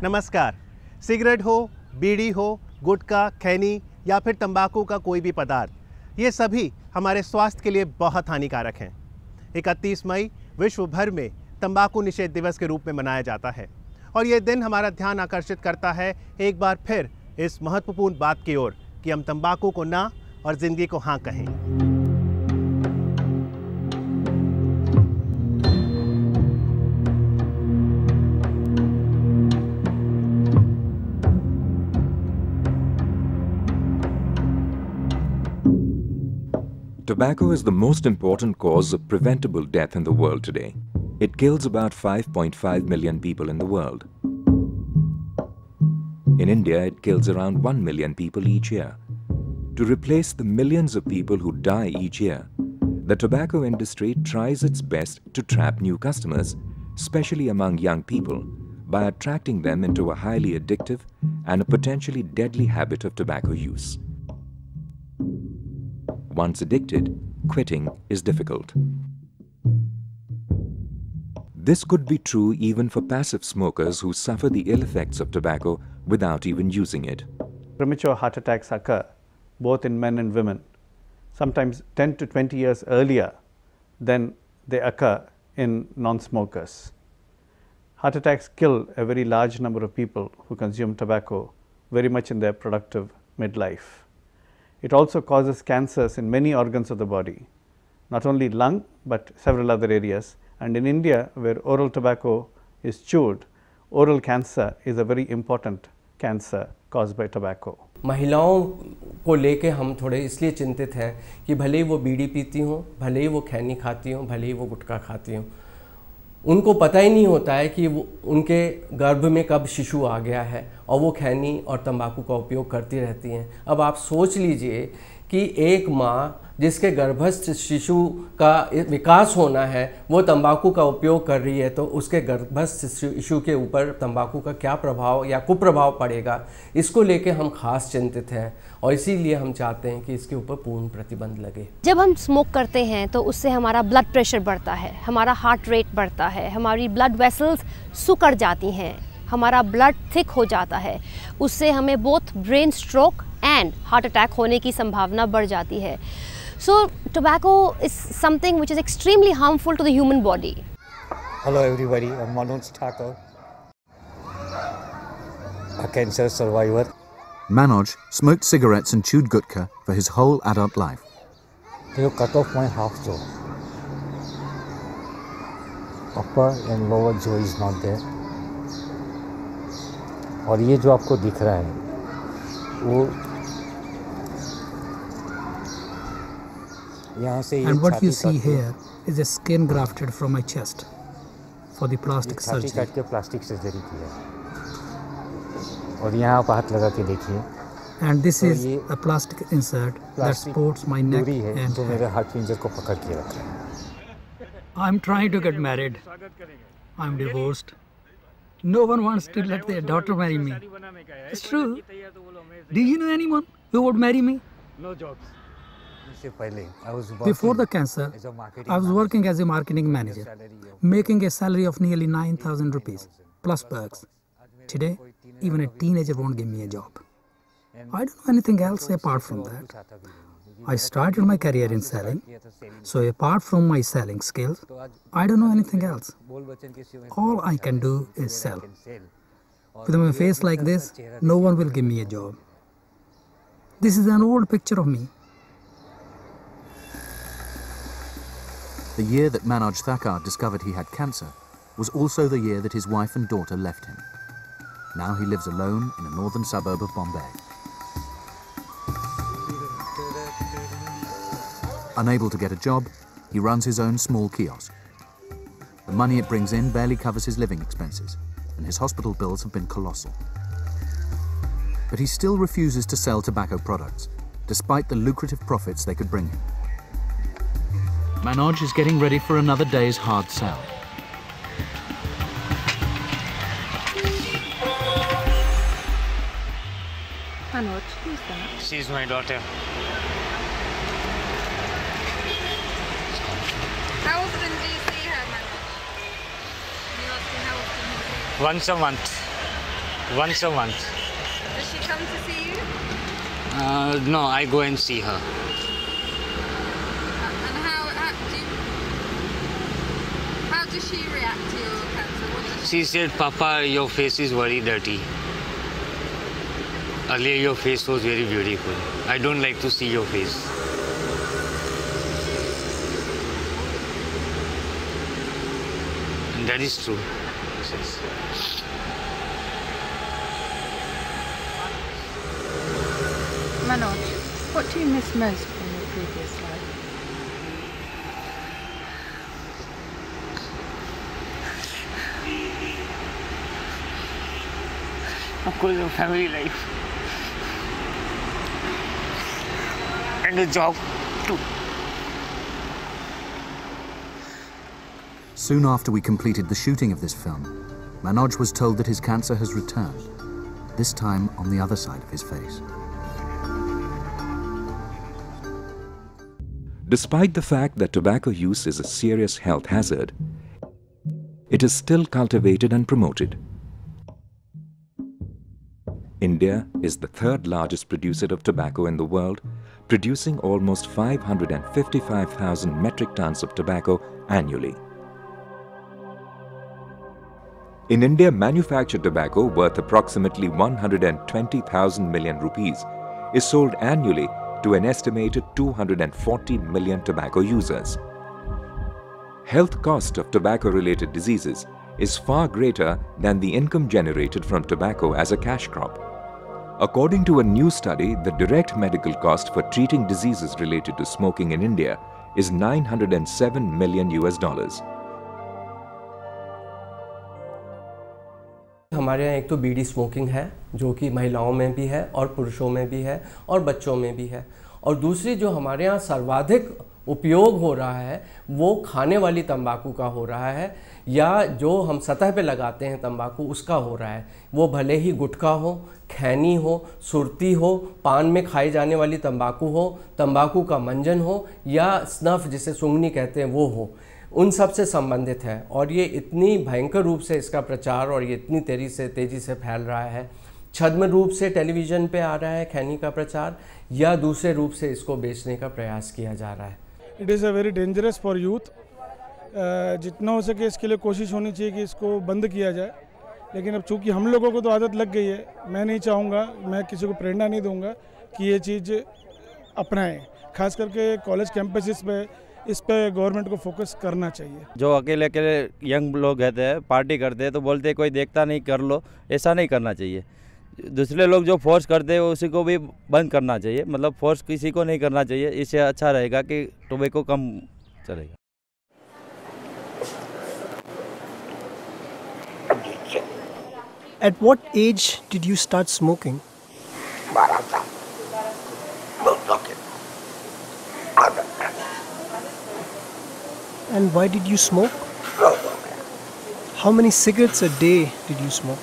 नमस्कार। सिगरेट हो, बीड़ी हो, गुटखा, खैनी या फिर तंबाकू का कोई भी पदार्थ, ये सभी हमारे स्वास्थ्य के लिए बहुत हानिकारक हैं। 31 मई विश्व भर में तंबाकू निषेध दिवस के रूप में मनाया जाता है और ये दिन हमारा ध्यान आकर्षित करता है एक बार फिर इस महत्वपूर्ण बात की ओर कि हम तंबाकू को ना और ज़िंदगी को हाँ कहें। Tobacco is the most important cause of preventable death in the world today. It kills about 5.5 million people in the world. In India, it kills around 1 million people each year. To replace the millions of people who die each year, the tobacco industry tries its best to trap new customers, especially among young people, by attracting them into a highly addictive and a potentially deadly habit of tobacco use. Once addicted, quitting is difficult. This could be true even for passive smokers who suffer the ill effects of tobacco without even using it. Premature heart attacks occur both in men and women, sometimes 10 to 20 years earlier than they occur in non-smokers. Heart attacks kill a very large number of people who consume tobacco very much in their productive midlife. It also causes cancers in many organs of the body, not only lung but several other areas. And in India, where oral tobacco is chewed, oral cancer is a very important cancer caused by tobacco. महिलाओं को लेके हम थोड़े इसलिए चिंतित हैं कि भले ही वो बीड़ी पीती हों, भले ही वो खैनी खाती हों, भले ही वो गुटखा खाती हों, उनको पता ही नहीं होता है कि वो उनके गर्भ में कब शिशु आ गया है और वो खैनी और तंबाकू का उपयोग करती रहती हैं। अब आप सोच लीजिए कि एक माँ जिसके गर्भस्थ शिशु का विकास होना है वो तंबाकू का उपयोग कर रही है, तो उसके गर्भस्थ शिशु के ऊपर तंबाकू का क्या प्रभाव या कुप्रभाव पड़ेगा, इसको लेके हम खास चिंतित हैं और इसीलिए हम चाहते हैं कि इसके ऊपर पूर्ण प्रतिबंध लगे। जब हम स्मोक करते हैं तो उससे हमारा ब्लड प्रेशर बढ़ता है, हमारा हार्ट रेट बढ़ता है, हमारी ब्लड वेसल्स सिकुड़ जाती हैं, हमारा ब्लड थिक हो जाता है, उससे हमें both brain stroke and heart attack होने की संभावना बढ़ जाती है। So tobacco is something which is extremely harmful to the human body. Hello everybody, I'm Manoj Thakur, a cancer survivor. Manoj smoked cigarettes and chewed gutka for his whole adult life. They cut off my half jaw. Upper and lower jaw is not there. और ये जो आपको दिख रहा है वो And what you see here is a skin grafted from my chest for the plastic surgery. काट के प्लास्टिक सर्जरी की है और यहाँ आप हाथ लगा के देखिए। And this is a plastic insert that supports my neck and जो मेरे हार्ट पिंजर को पकड़ के रखा है। I'm trying to get married. I'm divorced. No one wants to let their daughter marry me. It's true. Do you know anyone who would marry me? No jobs. Before the cancer, I was working as a marketing manager, making a salary of nearly 9,000 rupees, plus perks. Today, even a teenager won't give me a job. I don't know anything else apart from that. I started my career in selling, so apart from my selling skills, I don't know anything else. All I can do is sell. With my face like this, no one will give me a job. This is an old picture of me. The year that Manoj Thakur discovered he had cancer was also the year that his wife and daughter left him. Now he lives alone in a northern suburb of Bombay. Unable to get a job, he runs his own small kiosk. The money it brings in barely covers his living expenses, and his hospital bills have been colossal. But he still refuses to sell tobacco products, despite the lucrative profits they could bring him. Manoj is getting ready for another day's hard sell. Manoj, who's that? She's my daughter. How often do you see her, Manoj? Once a month. Once a month. Does she come to see you? No, I go and see her. And how does she react to your cancer? What does She said, Papa, your face is very dirty. Earlier your face was very beautiful. I don't like to see your face. And that is true. Manoj, what do you miss most from your previous life? Of course, a family life. And a job too. Soon after we completed the shooting of this film, Manoj was told that his cancer has returned, this time on the other side of his face. Despite the fact that tobacco use is a serious health hazard, it is still cultivated and promoted. India is the third largest producer of tobacco in the world, producing almost 555,000 metric tons of tobacco annually. In India, manufactured tobacco worth approximately 120,000 million rupees is sold annually to an estimated 240 million tobacco users. Health cost of tobacco-related diseases is far greater than the income generated from tobacco as a cash crop. According to a new study, the direct medical cost for treating diseases related to smoking in India is $907 million. हमारे यहाँ एक तो बीड़ी smoking है जो कि महिलाओं में भी है और पुरुषों में भी है और बच्चों में भी है, और दूसरी जो हमारे यहाँ सर्वाधिक उपयोग हो रहा है वो खाने वाली तंबाकू का हो रहा है, या जो हम सतह पे लगाते हैं तंबाकू उसका हो रहा है। वो भले ही गुटखा हो, खैनी हो, सुरती हो, पान में खाई जाने वाली तंबाकू हो, तंबाकू का मंजन हो, या स्नफ जिसे सुंगनी कहते हैं वो हो, उन सब से संबंधित है। और ये इतनी भयंकर रूप से इसका प्रचार और ये इतनी तेज़ी से फैल रहा है। छद्म रूप से टेलीविज़न पे आ रहा है खैनी का प्रचार, या दूसरे रूप से इसको बेचने का प्रयास किया जा रहा है। It is a very dangerous for youth. जितना हो सके इसके लिए कोशिश होनी चाहिए कि इसको बंद किया जाए, लेकिन अब चूँकि हम लोगों को तो आदत लग गई है, मैं नहीं चाहूँगा, मैं किसी को प्रेरणा नहीं दूँगा कि ये चीज़ अपनाएं। खास करके कॉलेज कैंपसेस पे इस पे गवर्नमेंट को फोकस करना चाहिए। जो अकेले अकेले यंग लोग रहते हैं, पार्टी करते हैं, तो बोलते हैं कोई देखता नहीं, कर लो, ऐसा नहीं करना चाहिए। दूसरे लोग जो फोर्स करते हैं उसी को भी बंद करना चाहिए, मतलब फोर्स किसी को नहीं करना चाहिए। इससे अच्छा रहेगा कि टोबैको कम चलेगा। At what age did you start smoking? And why did you smoke? How many cigarettes a day did you smoke?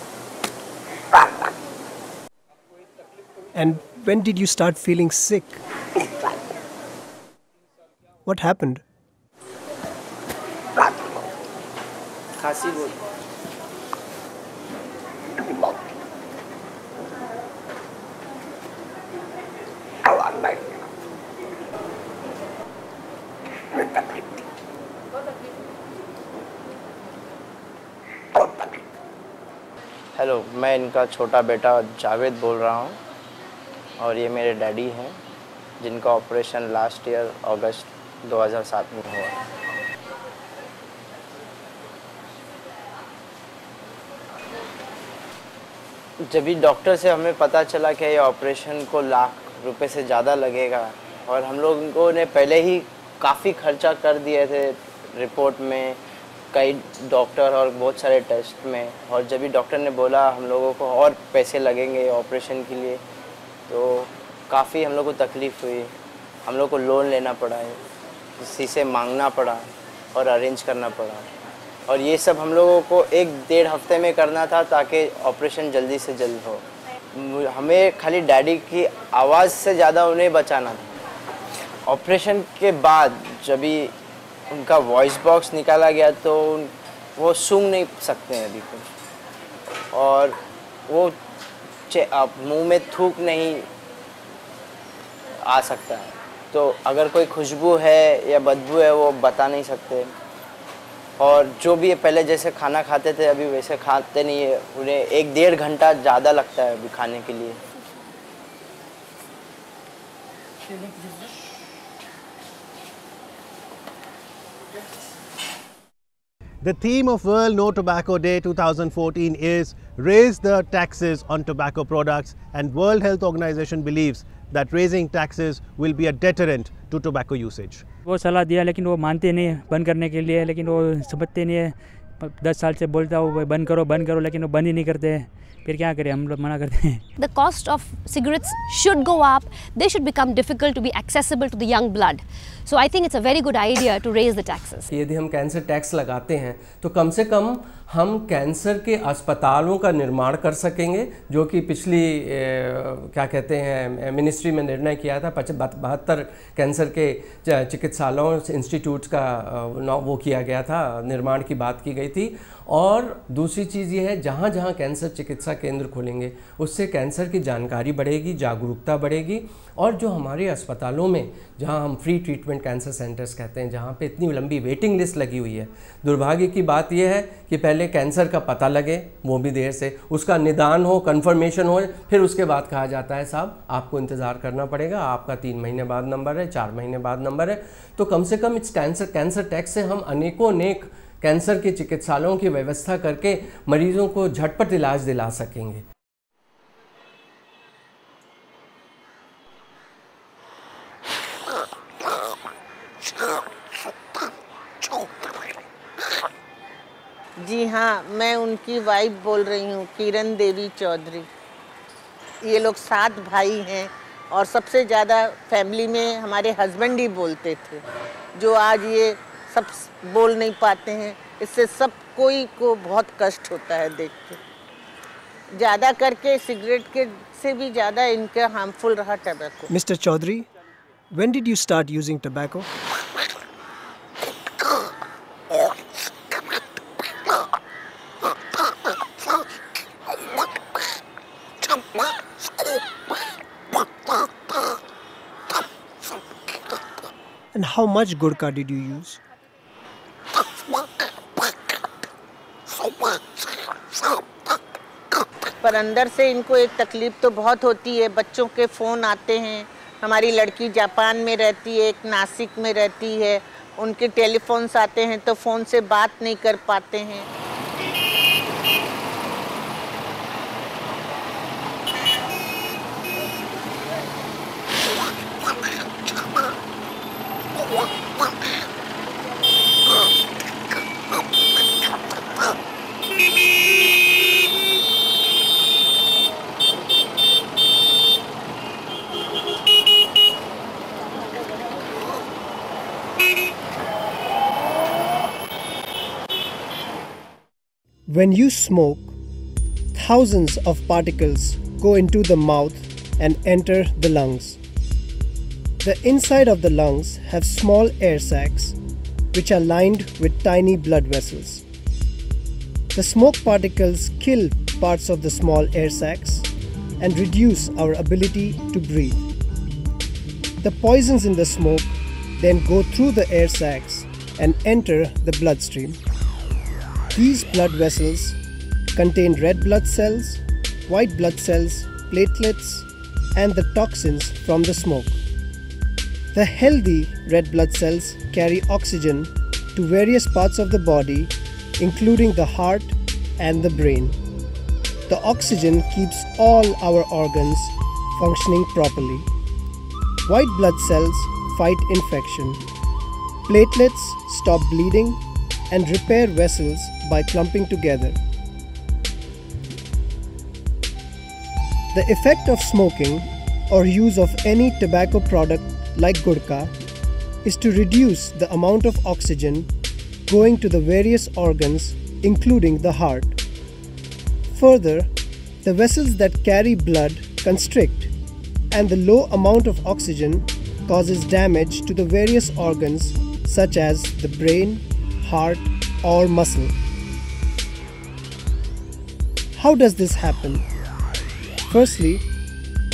And when did you start feeling sick? What happened? खांसी बोल। हेलो, मैं इनका छोटा बेटा जावेद बोल रहा हूँ और ये मेरे डैडी हैं जिनका ऑपरेशन लास्ट ईयर अगस्त 2007 में हुआ। जब भी डॉक्टर से हमें पता चला कि ये ऑपरेशन को लाख रुपए से ज़्यादा लगेगा और हम लोगों ने पहले ही काफ़ी खर्चा कर दिए थे रिपोर्ट में, कई डॉक्टर और बहुत सारे टेस्ट में, और जब भी डॉक्टर ने बोला हम लोगों को और पैसे लगेंगे ऑपरेशन के लिए तो काफ़ी हम लोग को तकलीफ़ हुई। हम लोग को लोन लेना पड़ा है, किसी से मांगना पड़ा और अरेंज करना पड़ा, और ये सब हम लोगों को 1-1.5 हफ्ते में करना था ताकि ऑपरेशन जल्दी से जल्द हो। हमें खाली डैडी की आवाज़ से ज़्यादा उन्हें बचाना था। ऑपरेशन के बाद जब भी उनका वॉइस बॉक्स निकाला गया तो वो सूंघ नहीं सकते हैं अभी कुछ, और वो मुंह में थूक नहीं आ सकता है। तो अगर कोई खुशबू है या बदबू है वो बता नहीं सकते। और जो भी पहले जैसे खाना खाते थे अभी वैसे खाते नहीं है, उन्हें 1-1.5 घंटा ज़्यादा लगता है अभी खाने के लिए। The theme of World No Tobacco Day 2014 is Raise the Taxes on Tobacco Products, and World Health Organization believes that raising taxes will be a deterrent to tobacco usage. वो सलाह दिया लेकिन वो मानते नहीं बंद करने के लिए, लेकिन वो समझते नहीं है। 10 साल से बोलता हो बंद करो, लेकिन वो बंद ही नहीं करते हैं। फिर क्या करें, हम लोग मना करते हैं। The cost of cigarettes should go up. They should become difficult to be accessible to the young blood. So I think it's a very good idea to raise the taxes. यदि हम कैंसर टैक्स लगाते हैं तो कम से कम हम cancer के अस्पतालों का निर्माण कर सकेंगे, जो कि पिछली क्या कहते हैं मिनिस्ट्री में निर्णय किया था। 72 कैंसर के चिकित्सालयों इंस्टीट्यूट्स का वो किया गया था, निर्माण की बात की गई थी। और दूसरी चीज़ ये है, जहाँ जहाँ कैंसर चिकित्सा केंद्र खोलेंगे उससे कैंसर की जानकारी बढ़ेगी, जागरूकता बढ़ेगी। और जो हमारे अस्पतालों में जहाँ हम फ्री ट्रीटमेंट कैंसर सेंटर्स कहते हैं, जहाँ पे इतनी लंबी वेटिंग लिस्ट लगी हुई है, दुर्भाग्य की बात यह है कि पहले कैंसर का पता लगे, वो भी देर से, उसका निदान हो, कंफर्मेशन हो, फिर उसके बाद कहा जाता है साहब आपको इंतज़ार करना पड़ेगा, आपका 3 महीने बाद नंबर है, 4 महीने बाद नंबर है। तो कम से कम इस कैंसर टैक्स से हम अनेक कैंसर के चिकित्सालयों की व्यवस्था करके मरीजों को झटपट इलाज दिला सकेंगे। जी हाँ, मैं उनकी वाइफ बोल रही हूँ, किरण देवी चौधरी। ये लोग 7 भाई हैं और सबसे ज़्यादा फैमिली में हमारे हस्बैंड ही बोलते थे, जो आज ये सब बोल नहीं पाते हैं। इससे सब कोई को बहुत कष्ट होता है देख के। ज़्यादा करके सिगरेट के से भी ज़्यादा इनका हार्मफुल रहा tobacco. Mr. Chaudhary, when did you start using tobacco? And how much gurkha did you use? पर अंदर से इनको एक तकलीफ तो बहुत होती है। बच्चों के फ़ोन आते हैं। हमारी लड़की जापान में रहती है, एक नासिक में रहती है, उनके टेलीफोन्स आते हैं तो फ़ोन से बात नहीं कर पाते हैं। When you smoke, thousands of particles go into the mouth and enter the lungs. The inside of the lungs have small air sacs which are lined with tiny blood vessels. The smoke particles kill parts of the small air sacs and reduce our ability to breathe. The poisons in the smoke then go through the air sacs and enter the bloodstream. These blood vessels contain red blood cells, white blood cells, platelets, and the toxins from the smoke. The healthy red blood cells carry oxygen to various parts of the body, including the heart and the brain. The oxygen keeps all our organs functioning properly. White blood cells fight infection. Platelets stop bleeding and repair vessels by clumping together. The effect of smoking or use of any tobacco product like gurkha is to reduce the amount of oxygen going to the various organs, including the heart. Further, the vessels that carry blood constrict, and the low amount of oxygen causes damage to the various organs such as the brain, heart, or muscle. How does this happen? Firstly,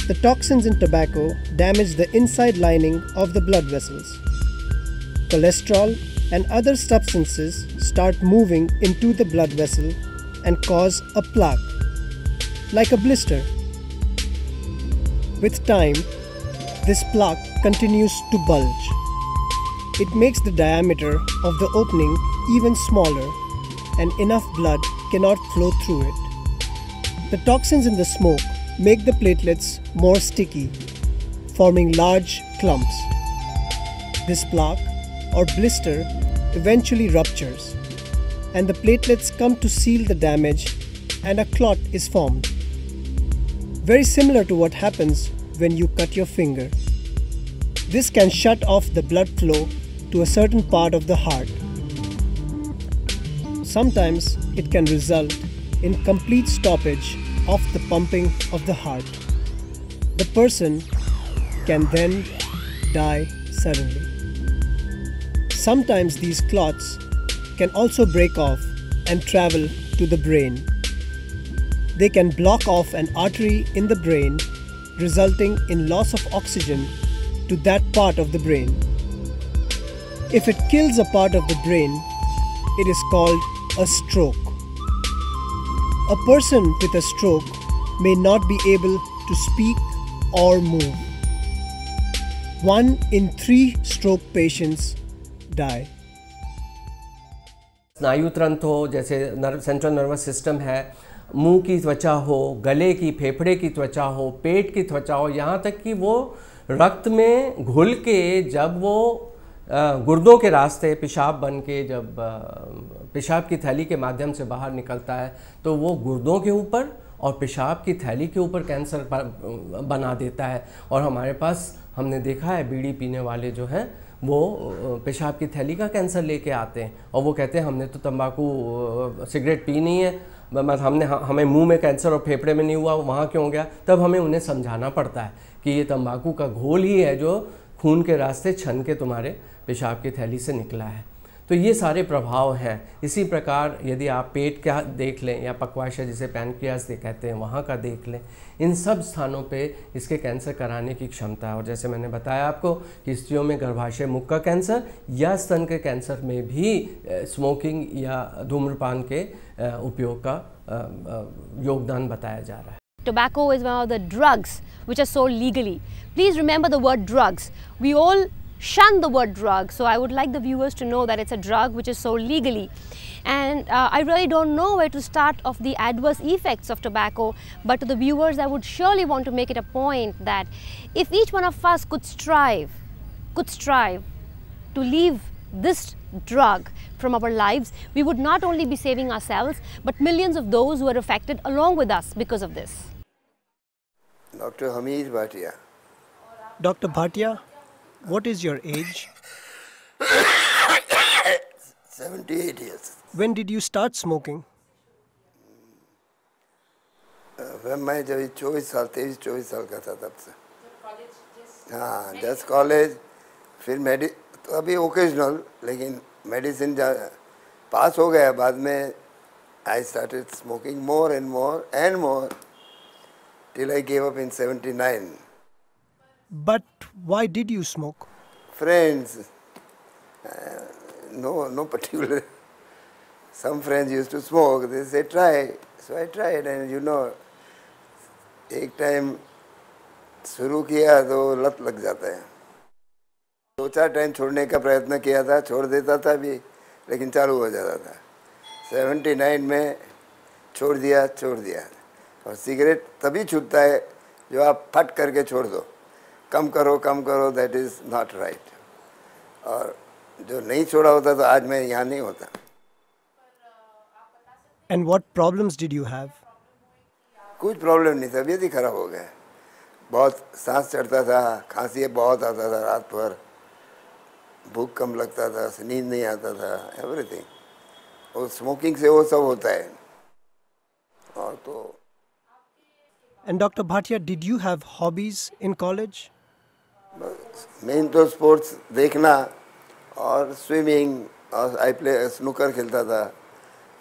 the toxins in tobacco damage the inside lining of the blood vessels. Cholesterol and other substances start moving into the blood vessel and cause a plaque, like a blister. With time, this plaque continues to bulge. It makes the diameter of the opening even smaller, and enough blood cannot flow through it. The toxins in the smoke make the platelets more sticky, forming large clumps. This plaque or blister eventually ruptures, and the platelets come to seal the damage and a clot is formed. Very similar to what happens when you cut your finger. This can shut off the blood flow to a certain part of the heart. Sometimes it can result in complete stoppage of the pumping of the heart. The person can then die suddenly. Sometimes these clots can also break off and travel to the brain. They can block off an artery in the brain, resulting in loss of oxygen to that part of the brain. If it kills a part of the brain, it is called a stroke. A person with a stroke may not be able to speak or move. 1 in 3 stroke patients die. स्नायु तंत्र हो, जैसे central nervous system है, मुंह की त्वचा हो, गले की फेफड़े की त्वचा हो, पेट की त्वचा हो, यहाँ तक कि वो रक्त में घुल के जब वो गुर्दों के रास्ते पेशाब बन के जब पेशाब की थैली के माध्यम से बाहर निकलता है तो वो गुर्दों के ऊपर और पेशाब की थैली के ऊपर कैंसर बना देता है। और हमारे पास हमने देखा है बीड़ी पीने वाले जो हैं वो पेशाब की थैली का कैंसर लेके आते हैं और वो कहते हैं हमने तो तंबाकू सिगरेट पी नहीं है, हमें मुंह में कैंसर और फेफड़े में नहीं हुआ, वहाँ क्यों गया। तब हमें उन्हें समझाना पड़ता है कि ये तंबाकू का घोल ही है जो खून के रास्ते छन के तुम्हारे पेशाब की थैली से निकला है। तो ये सारे प्रभाव हैं। इसी प्रकार यदि आप पेट का देख लें या पक्वाशय जिसे पैनक्रियास कहते हैं वहाँ का देख लें, इन सब स्थानों पे इसके कैंसर कराने की क्षमता है। और जैसे मैंने बताया आपको कि स्त्रियों में गर्भाशय मुख का कैंसर या स्तन के कैंसर में भी स्मोकिंग या धूम्रपान के उपयोग का योगदान बताया जा रहा है। Tobacco is one of the drugs which are sold legally. Please remember the word drugs. We all shun the word drug, so I would like the viewers to know that it's a drug which is sold legally. And I really don't know where to start of the adverse effects of tobacco, but to the viewers I would surely want to make it a point that if each one of us could strive to leave this drug from our lives, we would not only be saving ourselves but millions of those who are affected along with us because of this. Dr. Hamid Bhatia. Dr. Bhatia, what is your age? 78 years. When did you start smoking? When मैं जब 23-24 साल का था तब से। हाँ, just college, फिर तो अभी ओकेजनल, लेकिन मेडिसिन पास हो गया। बाद में I started smoking more and more till I gave up in 79. But why did you smoke? Friends, no particular. Some friends used to smoke. They said try, so I tried, and एक time शुरू किया तो लत लग जाता है। 2-4 time छोड़ने का प्रयत्न किया था, छोड़ देता था भी, लेकिन चालू हो जाता था। 79 में छोड़ दिया। और सिगरेट तभी छूटता है जो आप फट करके छोड़ दो, कम करो, दैट इज़ नॉट राइट। और जो नहीं छोड़ा होता तो आज मैं यहाँ नहीं होता। And what problems did you have? कुछ प्रॉब्लम नहीं, तबीयत ही खराब हो गया। बहुत सांस चढ़ता था, खांसी बहुत आता था रात भर, भूख कम लगता था, नींद नहीं आता था, एवरीथिंग। और स्मोकिंग से वो सब होता है। और तो And Dr. Bhatia, did you have hobbies in college? Main तो स्पोर्ट्स देखना और स्विमिंग, और आई प्ले स्नूकर खेलता था।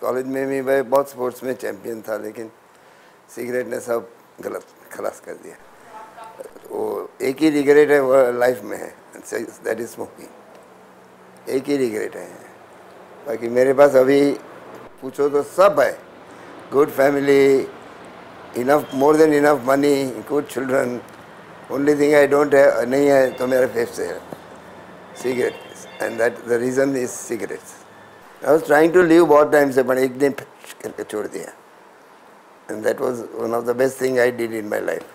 कॉलेज में भी मैं बहुत स्पोर्ट्स में चैंपियन था, लेकिन सिगरेट ने सब गलत खलास कर दिया। वो एक ही रिग्रेट है वो लाइफ में है, दैट इज स्मोकिंग। एक ही रिग्रेट है, बाकी मेरे पास अभी पूछो तो सब है। Good family, enough, more than enough money, good children. Only thing I don't है नहीं है तो मेरे फेस से है cigarette, and that the reason is cigarettes. I was trying to leave बहुत टाइम से, पर एक दिन करके छोड़ दिया, and that was one of the best thing I did in my life.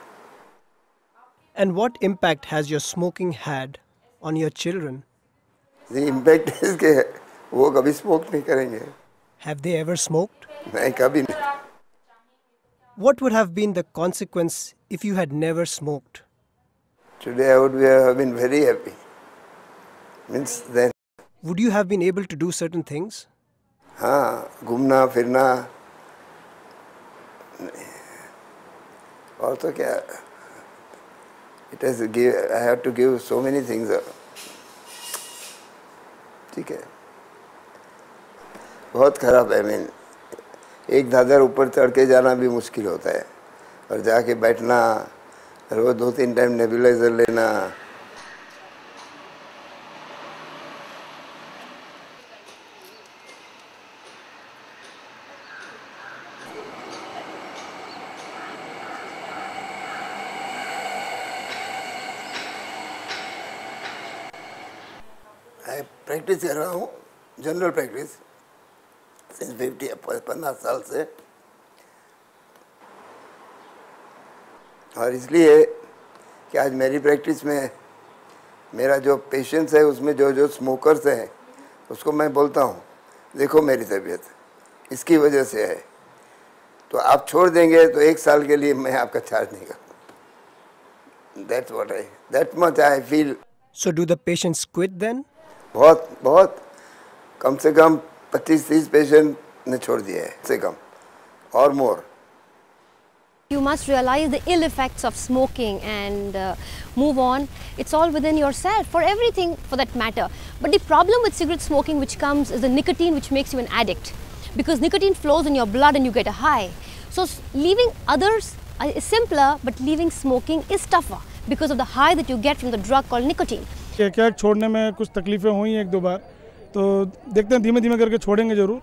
And what impact has your smoking had on your children? The impact is कि वो कभी स्मोक नहीं करेंगे। Have they ever smoked? नहीं, कभी नहीं। What would have been the consequence if you had never smoked? Today I would have been very happy. Means then. Would you have been able to do certain things? हाँ, घूमना फिरना, और तो क्या, it has to give, I have to give so many things up. ठीक है, बहुत खराब है। मीन एक दादर ऊपर चढ़ के जाना भी मुश्किल होता है, और जाके बैठना, रोज 2-3 टाइम नेबुलाइजर लेना। प्रैक्टिस कर रहा हूँ, जनरल प्रैक्टिस सिंस 15 साल से, और इसलिए कि आज मेरी प्रैक्टिस में मेरा जो पेशेंट्स है उसमें जो स्मोकर्स हैं उसको मैं बोलता हूँ, देखो मेरी तबीयत इसकी वजह से है, तो आप छोड़ देंगे तो 1 साल के लिए मैं आपका चार्ज नहीं करूँगा। That much I feel. So do the patients quit then? बहुत कम से कम 25-30 पेशेंट ने छोड़ दिए है, से कम और मोर। You must realize the ill effects of smoking and move on. It's all within yourself, for everything for that matter. But the problem with cigarette smoking which comes is the nicotine, which makes you an addict. Because nicotine flows in your blood and you get a high. So leaving others is simpler, but leaving smoking is tougher because of the high that you get from the drug called nicotine. क्या छोड़ने में कुछ तकलीफ़ें हुई 1-2 बार, तो देखते हैं धीमे धीमे करके छोड़ेंगे ज़रूर।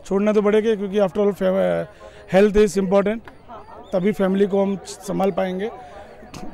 छोड़ना तो पड़ेगा क्योंकि after all health is important, तभी फैमिली को हम संभाल पाएंगे,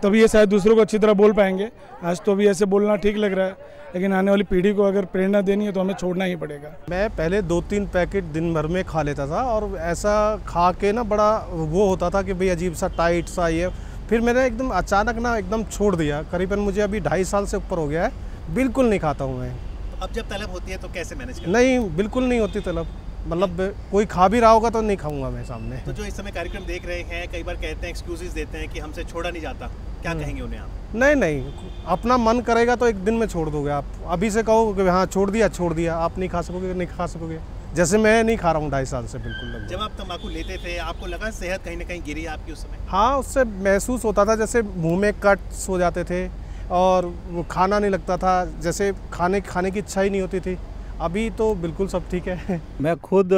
तभी ये शायद दूसरों को अच्छी तरह बोल पाएंगे। आज तो अभी ऐसे बोलना ठीक लग रहा है, लेकिन आने वाली पीढ़ी को अगर प्रेरणा देनी है तो हमें छोड़ना ही पड़ेगा। मैं पहले 2-3 पैकेट दिन भर में खा लेता था, और ऐसा खा के ना बड़ा वो होता था कि भाई अजीब सा टाइट सा ये, फिर मैंने एकदम अचानक ना एकदम छोड़ दिया। करीबन मुझे अभी 2.5 साल से ऊपर हो गया है, बिल्कुल नहीं खाता हूँ मैं। तो अब जब तलब होती है तो कैसे मैनेज करते? नहीं, बिल्कुल नहीं होती तलब, मतलब कोई खा भी रहा होगा तो नहीं खाऊंगा मैं सामने। तो जो इस समय कार्यक्रम देख रहे हैं कई बार कहते हैं, एक्सक्यूजेस देते हैं कि हमसे छोड़ा नहीं जाता, क्या कहेंगे उन्हें आप? नहीं, अपना मन करेगा तो एक दिन में छोड़ दोगे आप। अभी से कहो कि हाँ छोड़ दिया, आप नहीं खा सकोगे, नहीं खा सकोगे। जैसे मैं नहीं खा रहा हूँ 2.5 साल से बिल्कुल। जब आप तंबाकू लेते थे आपको लगा सेहत कहीं ना कहीं गिरी आपकी उस समय? हाँ, उससे महसूस होता था जैसे मुंह में कट्स हो जाते थे, और वो खाना नहीं लगता था, जैसे खाने की इच्छा ही नहीं होती थी। अभी तो बिल्कुल सब ठीक है। मैं खुद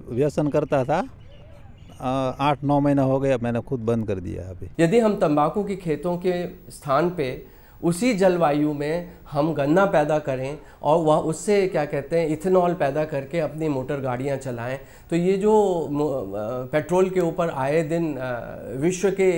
व्यसन करता था, 8-9 महीना हो गया, मैंने खुद बंद कर दिया अभी। यदि हम तंबाकू के खेतों के स्थान पे उसी जलवायु में हम गन्ना पैदा करें और वह उससे क्या कहते हैं इथेनॉल पैदा करके अपनी मोटर गाड़ियां चलाएं, तो ये जो पेट्रोल के ऊपर आए दिन विश्व के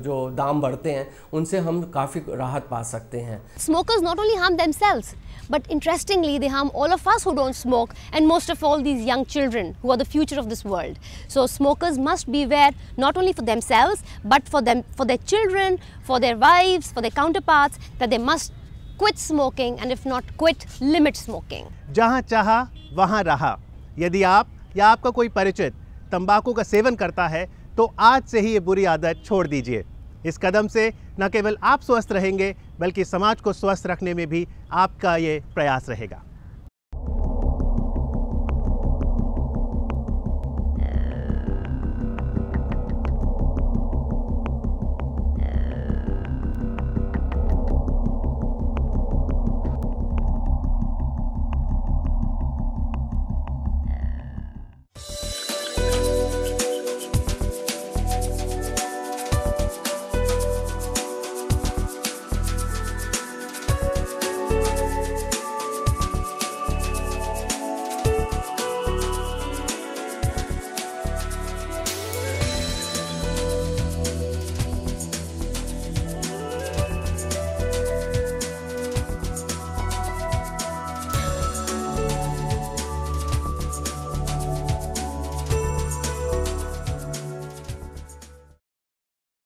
जो दाम बढ़ते हैं उनसे हम काफ़ी राहत पा सकते हैं। Smokers not only harm themselves, but interestingly they harm all of us who don't smoke, and most of all these young children who are the future of this world. So smokers must beware not only for themselves but for their children, for their wives, for their counterparts, that they must quit smoking, and if not quit, limit smoking. जहाँ चाहा वहाँ रहा। यदि आप या आपका कोई परिचित तंबाकू का सेवन करता है तो आज से ही ये बुरी आदत छोड़ दीजिए। इस कदम से न केवल आप स्वस्थ रहेंगे बल्कि समाज को स्वस्थ रखने में भी आपका ये प्रयास रहेगा।